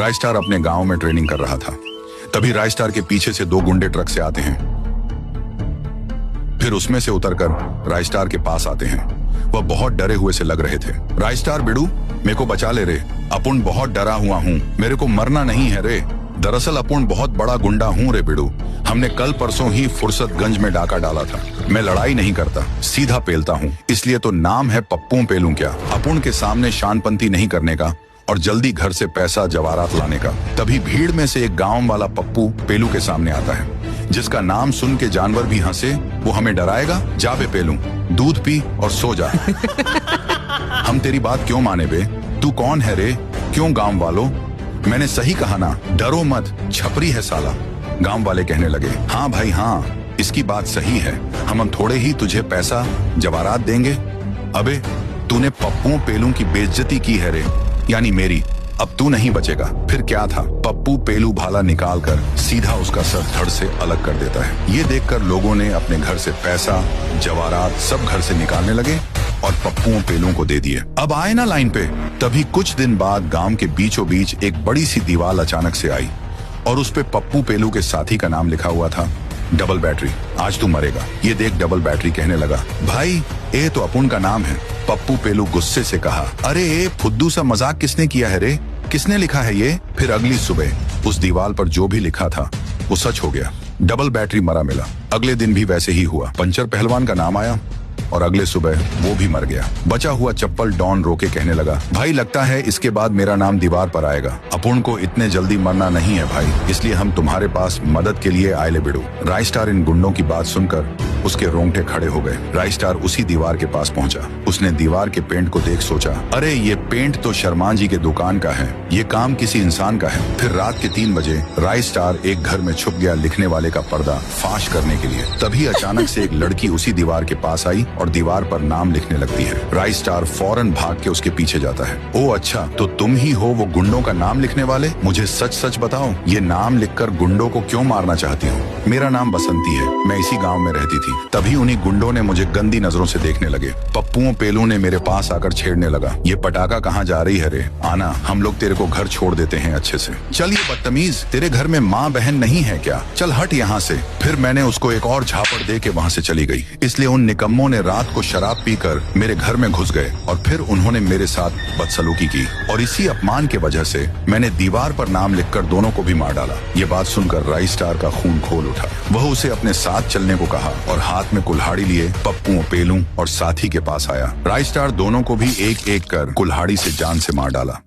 रायस्टार अपने गांव में ट्रेनिंग कर रहा था। तभी रायस्टार के पीछे से दो गुंडे ट्रक से आते हैं। फिर उसमें से उतरकर रायस्टार के पास आते हैं। वह बहुत डरे हुए से लग रहे थे। रायस्टार बिडू, मेरे को बचा ले रे, अपुन बहुत डरा हुआ हूँ, मेरे को मरना नहीं है रे। दरअसल अपुन बहुत बड़ा गुंडा हूँ रे बिडू, हमने कल परसों ही फुर्सतगंज में डाका डाला था। मैं लड़ाई नहीं करता, सीधा पेलता हूँ, इसलिए तो नाम है पप्पू पेलू क्या। अपुन के सामने शानपंती नहीं करने का और जल्दी घर से पैसा जवारात लाने का। तभी भीड़ में से एक गांव वाला पप्पू पेलू के सामने आता है, जिसका नाम सुन के जानवर भी हंसे। वो हमें डराएगा? जा बे पेलू, दूध पी और सो जा। हम तेरी बात क्यों माने बे? तू कौन है रे? क्यों गांव वालों? मैंने सही कहा ना, डरो मत, छपरी है साला। गांव वाले कहने लगे, हाँ भाई हाँ, इसकी बात सही है, हम थोड़े ही तुझे पैसा जवारात देंगे। अबे तूने पप्पू पेलू की बेइज्जती की है रे, यानी मेरी। अब तू नहीं बचेगा। फिर क्या था, पप्पू पेलू भाला निकालकर सीधा उसका सर धड़ से अलग कर देता है। ये देखकर लोगों ने अपने घर से पैसा जवारात सब घर से निकालने लगे और पप्पू पेलू को दे दिए। अब आए ना लाइन पे। तभी कुछ दिन बाद गांव के बीचों बीच एक बड़ी सी दीवार अचानक से आई और उस पे पप्पू पेलू के साथी का नाम लिखा हुआ था, डबल बैटरी। आज तू मरेगा। ये देख डबल बैटरी कहने लगा, भाई ये तो अपुन का नाम है। पप्पू पेलू गुस्से से कहा, अरे ये फुद्दू सा मजाक किसने किया है रे? किसने लिखा है ये? फिर अगली सुबह उस दीवार पर जो भी लिखा था वो सच हो गया। डबल बैटरी मरा मिला। अगले दिन भी वैसे ही हुआ। पंचर पहलवान का नाम आया और अगले सुबह वो भी मर गया। बचा हुआ चप्पल डॉन रोके कहने लगा, भाई लगता है इसके बाद मेरा नाम दीवार पर आएगा। अपुन को इतने जल्दी मरना नहीं है भाई, इसलिए हम तुम्हारे पास मदद के लिए आए ले बिडू। रायस्टार इन गुंडों की बात सुनकर उसके रोंगटे खड़े हो गए। रायस्टार उसी दीवार के पास पहुंचा। उसने दीवार के पेंट को देख सोचा, अरे ये पेंट तो शर्मा जी के दुकान का है, ये काम किसी इंसान का है। फिर रात के 3 बजे रायस्टार एक घर में छुप गया लिखने वाले का पर्दा फाश करने के लिए। तभी अचानक से एक लड़की उसी दीवार के पास आई और दीवार पर नाम लिखने लगती है। रायस्टार फौरन भाग के उसके पीछे जाता है। ओ अच्छा, तो तुम ही हो वो गुंडों का नाम लिखने वाले? मुझे सच सच बताओ, ये नाम लिखकर गुंडों को क्यों मारना चाहती हो? मेरा नाम बसंती है, मैं इसी गांव में रहती थी। तभी उन्हीं गुंडों ने मुझे गंदी नजरों से देखने लगे। पप्पू पेलू ने मेरे पास आकर छेड़ने लगा, ये पटाखा कहाँ जा रही है रे? आना, हम लोग तेरे को घर छोड़ देते हैं अच्छे से। चल ये बदतमीज, तेरे घर में माँ बहन नहीं है क्या? चल हट यहाँ से। फिर मैंने उसको एक और झापड़ दे के वहाँ से चली गई। इसलिए उन निकम्मों ने रात को शराब पीकर मेरे घर में घुस गए और फिर उन्होंने मेरे साथ बदसलूकी की और इसी अपमान के वजह से मैंने दीवार पर नाम लिखकर दोनों को भी मार डाला। ये बात सुनकर रायस्टार का खून खोल उठा। वह उसे अपने साथ चलने को कहा और हाथ में कुल्हाड़ी लिए पप्पू पेलू और साथी के पास आया। रायस्टार दोनों को भी एक एक कर कुल्हाड़ी से जान से मार डाला।